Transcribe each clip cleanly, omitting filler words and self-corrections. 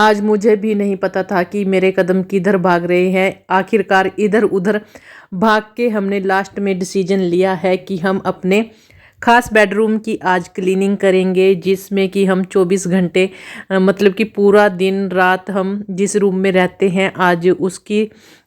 आज मुझे भी नहीं पता था कि मेरे कदम किधर भाग रहे हैं। आखिरकार इधर उधर भाग के हमने लास्ट में डिसीजन लिया है कि हम अपने खास बेडरूम की आज क्लीनिंग करेंगे, जिसमें कि हम 24 घंटे मतलब कि पूरा दिन रात हम जिस रूम में रहते हैं आज उसकी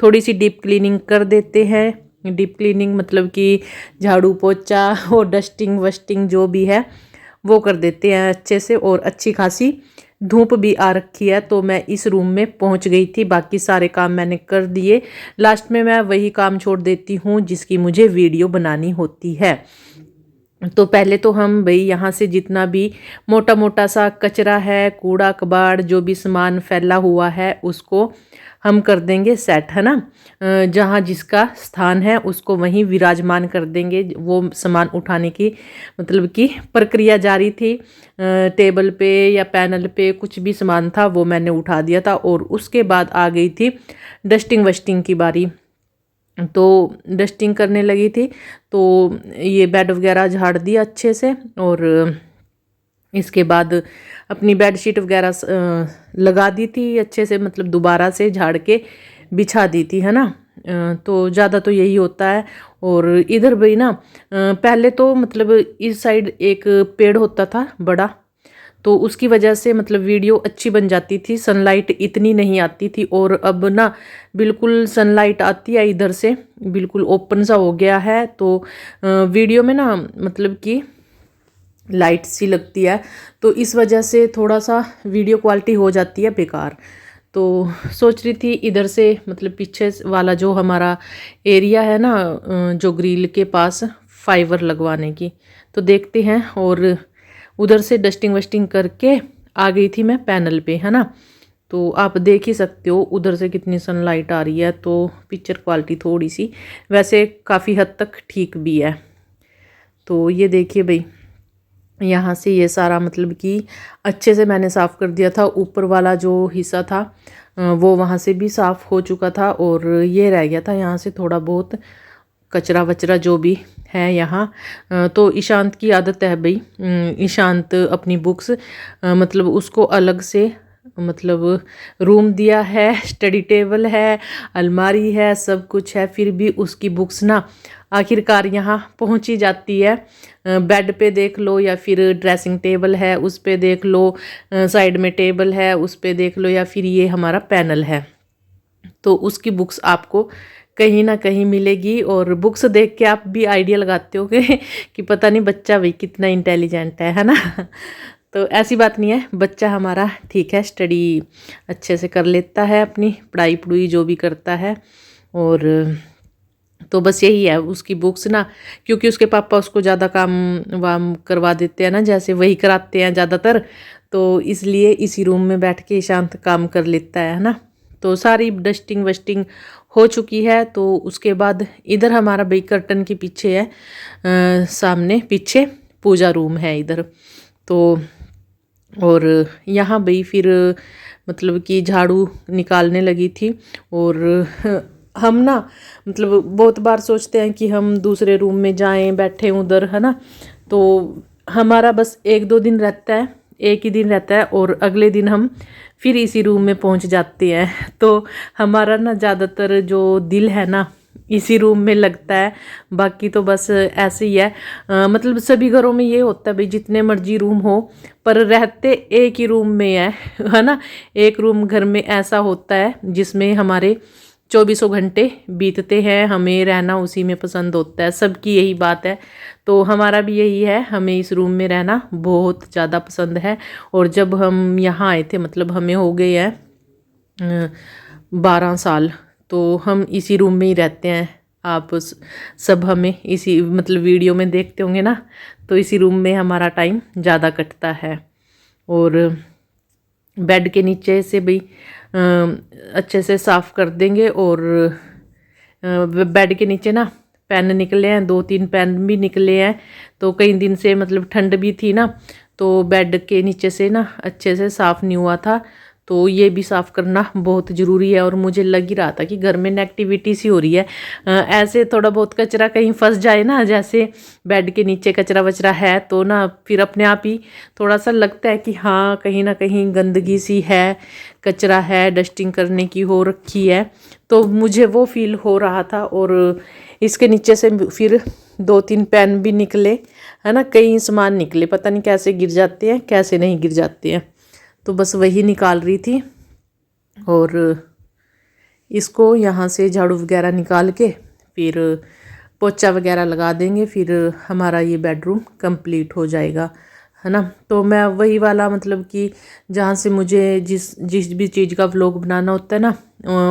थोड़ी सी डीप क्लीनिंग कर देते हैं। डीप क्लीनिंग मतलब कि झाड़ू पोछा और डस्टिंग वस्टिंग जो भी है वो कर देते हैं अच्छे से। और अच्छी खासी धूप भी आ रखी है तो मैं इस रूम में पहुंच गई थी। बाकी सारे काम मैंने कर दिए। लास्ट में मैं वही काम छोड़ देती हूँ जिसकी मुझे वीडियो बनानी होती है। तो पहले तो हम भाई यहाँ से जितना भी मोटा मोटा सा कचरा है, कूड़ा कबाड़ जो भी सामान फैला हुआ है उसको हम कर देंगे सेट, है ना। जहाँ जिसका स्थान है उसको वहीं विराजमान कर देंगे। वो सामान उठाने की मतलब कि प्रक्रिया जारी थी। टेबल पे या पैनल पे कुछ भी सामान था वो मैंने उठा दिया था और उसके बाद आ गई थी डस्टिंग वस्टिंग की बारी। तो डस्टिंग करने लगी थी तो ये बेड वगैरह झाड़ दिया अच्छे से और इसके बाद अपनी बेडशीट वगैरह लगा दी थी अच्छे से, मतलब दोबारा से झाड़ के बिछा दी थी, है ना। तो ज़्यादा तो यही होता है। और इधर भी ना पहले तो मतलब इस साइड एक पेड़ होता था बड़ा, तो उसकी वजह से मतलब वीडियो अच्छी बन जाती थी, सनलाइट इतनी नहीं आती थी। और अब ना बिल्कुल सनलाइट आती है इधर से, बिल्कुल ओपन सा हो गया है तो वीडियो में ना मतलब कि लाइट सी लगती है, तो इस वजह से थोड़ा सा वीडियो क्वालिटी हो जाती है बेकार। तो सोच रही थी इधर से मतलब पीछे वाला जो हमारा एरिया है ना जो ग्रिल के पास फाइबर लगवाने की, तो देखते हैं। और उधर से डस्टिंग वस्टिंग करके आ गई थी मैं पैनल पे, है ना। तो आप देख ही सकते हो उधर से कितनी सनलाइट आ रही है, तो पिक्चर क्वालिटी थोड़ी सी वैसे काफ़ी हद तक ठीक भी है। तो ये देखिए भाई, यहाँ से ये सारा मतलब कि अच्छे से मैंने साफ़ कर दिया था। ऊपर वाला जो हिस्सा था वो वहाँ से भी साफ़ हो चुका था और ये रह गया था यहाँ से थोड़ा बहुत कचरा वचरा जो भी है यहाँ। तो ईशांत की आदत है भाई, ईशांत अपनी बुक्स मतलब उसको अलग से मतलब रूम दिया है, स्टडी टेबल है, अलमारी है, सब कुछ है, फिर भी उसकी बुक्स ना आखिरकार यहाँ पहुँची जाती है। बेड पे देख लो या फिर ड्रेसिंग टेबल है उस पे देख लो, साइड में टेबल है उस पे देख लो, या फिर ये हमारा पैनल है, तो उसकी बुक्स आपको कहीं ना कहीं मिलेगी। और बुक्स देख के आप भी आइडिया लगाते हो कि पता नहीं बच्चा भाई कितना इंटेलिजेंट है ना। तो ऐसी बात नहीं है, बच्चा हमारा ठीक है, स्टडी अच्छे से कर लेता है, अपनी पढ़ाई पढ़ुई जो भी करता है। और तो बस यही है उसकी बुक्स ना, क्योंकि उसके पापा उसको ज़्यादा काम वाम करवा देते हैं ना, जैसे वही कराते हैं ज़्यादातर, तो इसलिए इसी रूम में बैठ के शांत काम कर लेता है ना। तो सारी डस्टिंग वस्टिंग हो चुकी है। तो उसके बाद इधर हमारा भाई कर्टन के पीछे है, सामने पीछे पूजा रूम है इधर। तो और यहाँ भाई फिर मतलब कि झाड़ू निकालने लगी थी। और हम ना मतलब बहुत बार सोचते हैं कि हम दूसरे रूम में जाएं, बैठें उधर, है ना। तो हमारा बस 1-2 दिन रहता है, एक ही दिन रहता है और अगले दिन हम फिर इसी रूम में पहुंच जाते हैं। तो हमारा ना ज़्यादातर जो दिल है ना इसी रूम में लगता है। बाकी तो बस ऐसे ही है, मतलब सभी घरों में ये होता है भाई, जितने मर्जी रूम हो पर रहते एक ही रूम में है ना। एक रूम घर में ऐसा होता है जिसमें हमारे 24 घंटे बीतते हैं, हमें रहना उसी में पसंद होता है, सबकी यही बात है। तो हमारा भी यही है, हमें इस रूम में रहना बहुत ज़्यादा पसंद है। और जब हम यहाँ आए थे मतलब हमें हो गए हैं 12 साल, तो हम इसी रूम में ही रहते हैं। आप सब हमें इसी मतलब वीडियो में देखते होंगे ना, तो इसी रूम में हमारा टाइम ज़्यादा कटता है। और बेड के नीचे से भी अच्छे से साफ़ कर देंगे। और बेड के नीचे ना पेन निकले हैं, 2-3 पेन भी निकले हैं। तो कई दिन से मतलब ठंड भी थी ना, तो बेड के नीचे से ना अच्छे से साफ़ नहीं हुआ था, तो ये भी साफ़ करना बहुत ज़रूरी है। और मुझे लग ही रहा था कि घर में नेगेटिविटी सी हो रही है। ऐसे थोड़ा बहुत कचरा कहीं फंस जाए ना, जैसे बेड के नीचे कचरा वचरा है, तो ना फिर अपने आप ही थोड़ा सा लगता है कि हाँ कहीं ना कहीं गंदगी सी है, कचरा है, डस्टिंग करने की हो रखी है। तो मुझे वो फील हो रहा था। और इसके नीचे से फिर 2-3 पेन भी निकले, है ना, कई सामान निकले, पता नहीं कैसे गिर जाते हैं कैसे नहीं गिर जाते हैं। तो बस वही निकाल रही थी। और इसको यहाँ से झाड़ू वगैरह निकाल के फिर पोछा वगैरह लगा देंगे, फिर हमारा ये बेडरूम कंप्लीट हो जाएगा, है ना। तो मैं वही वाला मतलब कि जहाँ से मुझे जिस भी चीज़ का व्लॉग बनाना होता है ना,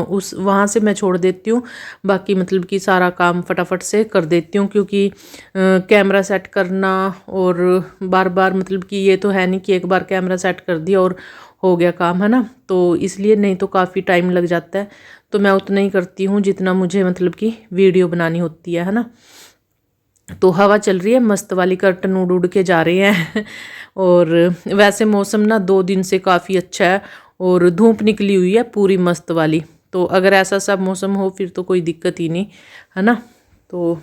उस वहाँ से मैं छोड़ देती हूँ। बाकी मतलब कि सारा काम फटाफट से कर देती हूँ, क्योंकि कैमरा सेट करना और बार बार मतलब कि ये तो है नहीं कि एक बार कैमरा सेट कर दिया और हो गया काम, है ना। तो इसलिए नहीं तो काफ़ी टाइम लग जाता है। तो मैं उतना ही करती हूँ जितना मुझे मतलब कि वीडियो बनानी होती है ना। तो हवा चल रही है मस्त वाली, कर्टन उड़ उड़ के जा रहे हैं। और वैसे मौसम ना 2 दिन से काफ़ी अच्छा है और धूप निकली हुई है पूरी मस्त वाली। तो अगर ऐसा सब मौसम हो फिर तो कोई दिक्कत ही नहीं, है ना। तो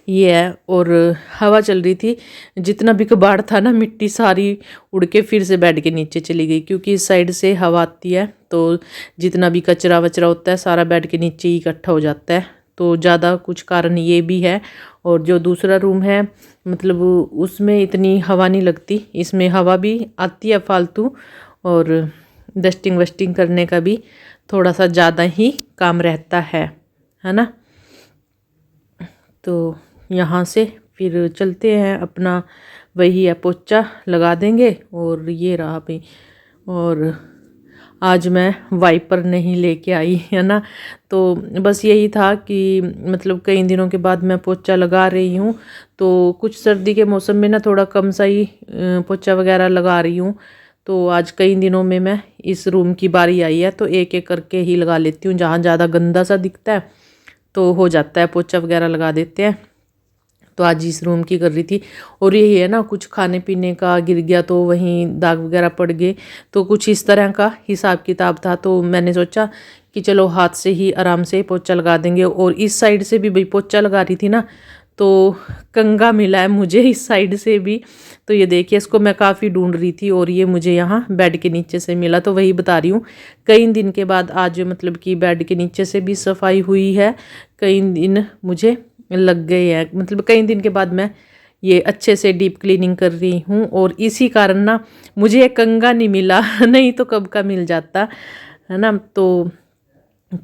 ये है। और हवा चल रही थी, जितना भी कबाड़ था ना मिट्टी सारी उड़ के फिर से बेड के नीचे चली गई, क्योंकि इस साइड से हवा आती है तो जितना भी कचरा वचरा होता है सारा बेड के नीचे ही इकट्ठा हो जाता है। तो ज़्यादा कुछ कारण ये भी है। और जो दूसरा रूम है मतलब उसमें इतनी हवा नहीं लगती, इसमें हवा भी आती है फालतू, और डस्टिंग वस्टिंग करने का भी थोड़ा सा ज़्यादा ही काम रहता है ना। तो यहाँ से फिर चलते हैं अपना, वही है पोछा लगा देंगे। और ये रहा भाई। और आज मैं वाइपर नहीं लेके आई, है ना। तो बस यही था कि मतलब कई दिनों के बाद मैं पोछा लगा रही हूँ, तो कुछ सर्दी के मौसम में ना थोड़ा कम सा ही पोछा वगैरह लगा रही हूँ। तो आज कई दिनों में मैं इस रूम की बारी आई है, तो एक एक करके ही लगा लेती हूँ। जहाँ ज़्यादा गंदा सा दिखता है तो हो जाता है पोछा वगैरह लगा देते हैं। तो आज इस रूम की कर रही थी। और यही है ना, कुछ खाने पीने का गिर गया तो वहीं दाग वगैरह पड़ गए, तो कुछ इस तरह का हिसाब किताब था। तो मैंने सोचा कि चलो हाथ से ही आराम से पोछा लगा देंगे। और इस साइड से भी भाई पोछा लगा रही थी ना, तो कंघा मिला है मुझे इस साइड से भी। तो ये देखिए, इसको मैं काफ़ी ढूंढ रही थी और ये मुझे यहाँ बेड के नीचे से मिला। तो वही बता रही हूँ, कई दिन के बाद आज मतलब कि बेड के नीचे से भी सफाई हुई है। कई दिन मुझे लग गए हैं, मतलब कई दिन के बाद मैं ये अच्छे से डीप क्लीनिंग कर रही हूँ। और इसी कारण ना मुझे ये कंघा नहीं मिला, नहीं तो कब का मिल जाता, है ना। तो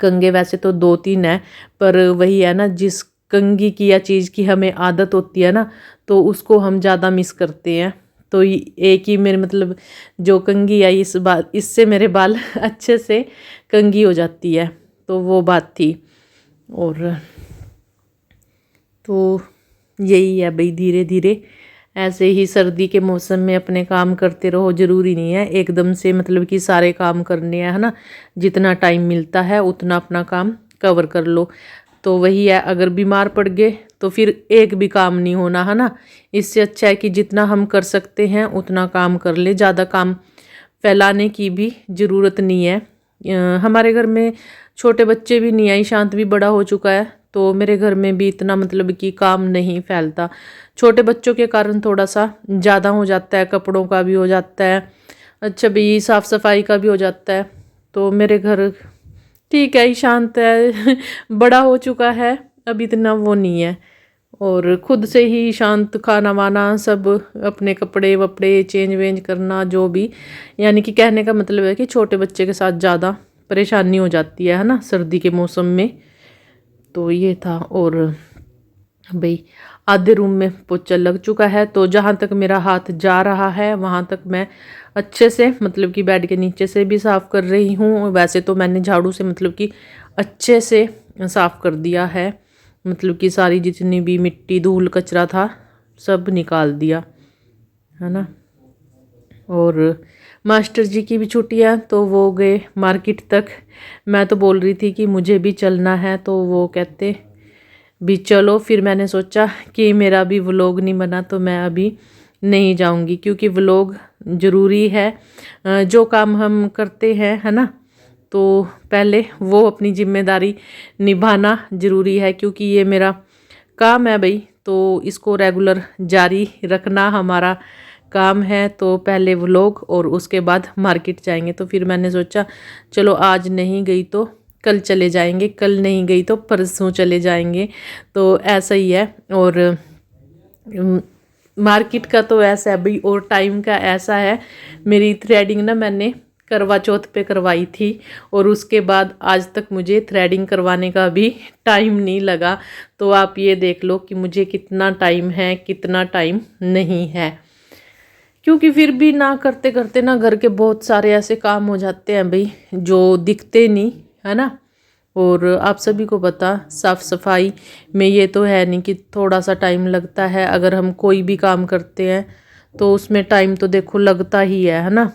कंघे वैसे तो 2-3 है, पर वही है ना, जिस कंघी की या चीज़ की हमें आदत होती है ना, तो उसको हम ज़्यादा मिस करते हैं। तो एक ही मेरे मतलब जो कंघी आई इससे मेरे बाल अच्छे से कंघी हो जाती है, तो वो बात थी। और तो यही है भाई, धीरे धीरे ऐसे ही सर्दी के मौसम में अपने काम करते रहो। ज़रूरी नहीं है एकदम से मतलब कि सारे काम करने हैं, है ना। जितना टाइम मिलता है उतना अपना काम कवर कर लो। तो वही है, अगर बीमार पड़ गए तो फिर एक भी काम नहीं होना, है ना। इससे अच्छा है कि जितना हम कर सकते हैं उतना काम कर ले, ज़्यादा काम फैलाने की भी ज़रूरत नहीं है। हमारे घर में छोटे बच्चे भी नहीं है, ईशांत भी बड़ा हो चुका है, तो मेरे घर में भी इतना मतलब कि काम नहीं फैलता। छोटे बच्चों के कारण थोड़ा सा ज़्यादा हो जाता है, कपड़ों का भी हो जाता है, अच्छा भी साफ़ सफाई का भी हो जाता है। तो मेरे घर ठीक है, ईशांत है, बड़ा हो चुका है, अब इतना वो नहीं है। और ख़ुद से ही शांत खाना वाना सब, अपने कपड़े वपड़े चेंज वेंज करना जो भी, यानी कि कहने का मतलब है कि छोटे बच्चे के साथ ज़्यादा परेशानी हो जाती है ना सर्दी के मौसम में। तो ये था। और भाई आधे रूम में पोछा लग चुका है, तो जहाँ तक मेरा हाथ जा रहा है वहाँ तक मैं अच्छे से मतलब कि बेड के नीचे से भी साफ़ कर रही हूँ। वैसे तो मैंने झाड़ू से मतलब कि अच्छे से साफ़ कर दिया है, मतलब कि सारी जितनी भी मिट्टी धूल कचरा था सब निकाल दिया, है ना। और मास्टर जी की भी छुट्टियाँ, तो वो गए मार्केट तक। मैं तो बोल रही थी कि मुझे भी चलना है, तो वो कहते भी चलो। फिर मैंने सोचा कि मेरा भी व्लॉग नहीं बना, तो मैं अभी नहीं जाऊंगी, क्योंकि व्लॉग ज़रूरी है। जो काम हम करते हैं, है ना, तो पहले वो अपनी जिम्मेदारी निभाना ज़रूरी है, क्योंकि ये मेरा काम है भाई, तो इसको रेगुलर जारी रखना हमारा काम है। तो पहले व्लॉग और उसके बाद मार्केट जाएंगे। तो फिर मैंने सोचा चलो आज नहीं गई तो कल चले जाएंगे, कल नहीं गई तो परसों चले जाएंगे। तो ऐसा ही है। और मार्केट का तो ऐसा है भाई, और टाइम का ऐसा है। मेरी थ्रेडिंग ना मैंने करवा चौथ पे करवाई थी, और उसके बाद आज तक मुझे थ्रेडिंग करवाने का भी टाइम नहीं लगा। तो आप ये देख लो कि मुझे कितना टाइम है, कितना टाइम नहीं है, क्योंकि फिर भी ना करते करते ना घर के बहुत सारे ऐसे काम हो जाते हैं भाई जो दिखते नहीं, है ना। और आप सभी को पता, साफ़ सफाई में ये तो है नहीं कि थोड़ा सा टाइम लगता है। अगर हम कोई भी काम करते हैं तो उसमें टाइम तो देखो लगता ही है ना।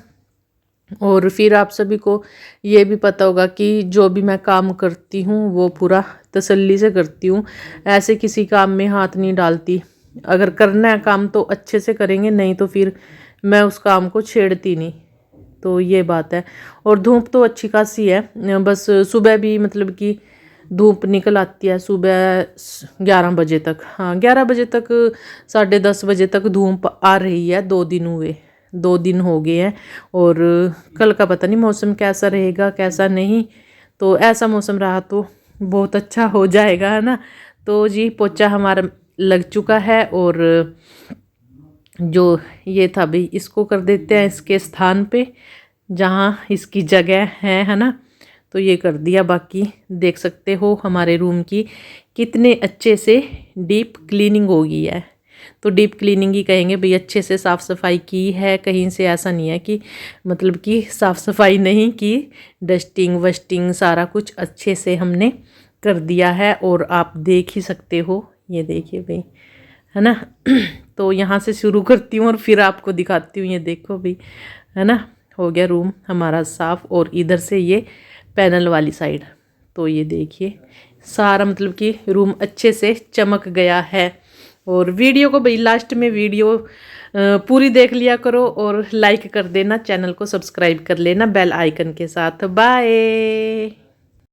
और फिर आप सभी को ये भी पता होगा कि जो भी मैं काम करती हूँ वो पूरा तसल्ली से करती हूँ, ऐसे किसी काम में हाथ नहीं डालती। अगर करना है काम तो अच्छे से करेंगे, नहीं तो फिर मैं उस काम को छेड़ती नहीं। तो ये बात है। और धूप तो अच्छी खासी है, बस सुबह भी मतलब कि धूप निकल आती है सुबह 11 बजे तक। हाँ, 11 बजे तक, 10:30 बजे तक धूप आ रही है। 2 दिन हो गए हैं। और कल का पता नहीं मौसम कैसा रहेगा कैसा नहीं। तो ऐसा मौसम रहा तो बहुत अच्छा हो जाएगा, है ना। तो जी पोछा हमारा लग चुका है, और जो ये था भाई इसको कर देते हैं इसके स्थान पे जहाँ इसकी जगह है ना। तो ये कर दिया। बाकी देख सकते हो हमारे रूम की कितने अच्छे से डीप क्लीनिंग हो गई है। तो डीप क्लीनिंग ही कहेंगे भाई, अच्छे से साफ़ सफाई की है। कहीं से ऐसा नहीं है कि मतलब कि साफ़ सफाई नहीं की, डस्टिंग वस्टिंग सारा कुछ अच्छे से हमने कर दिया है। और आप देख ही सकते हो, ये देखिए भाई, है ना। तो यहाँ से शुरू करती हूँ और फिर आपको दिखाती हूँ। ये देखो भाई, है ना, हो गया रूम हमारा साफ़। और इधर से ये पैनल वाली साइड, तो ये देखिए सारा मतलब कि रूम अच्छे से चमक गया है। और वीडियो को भाई लास्ट में वीडियो पूरी देख लिया करो, और लाइक कर देना, चैनल को सब्सक्राइब कर लेना बेल आइकन के साथ। बाय।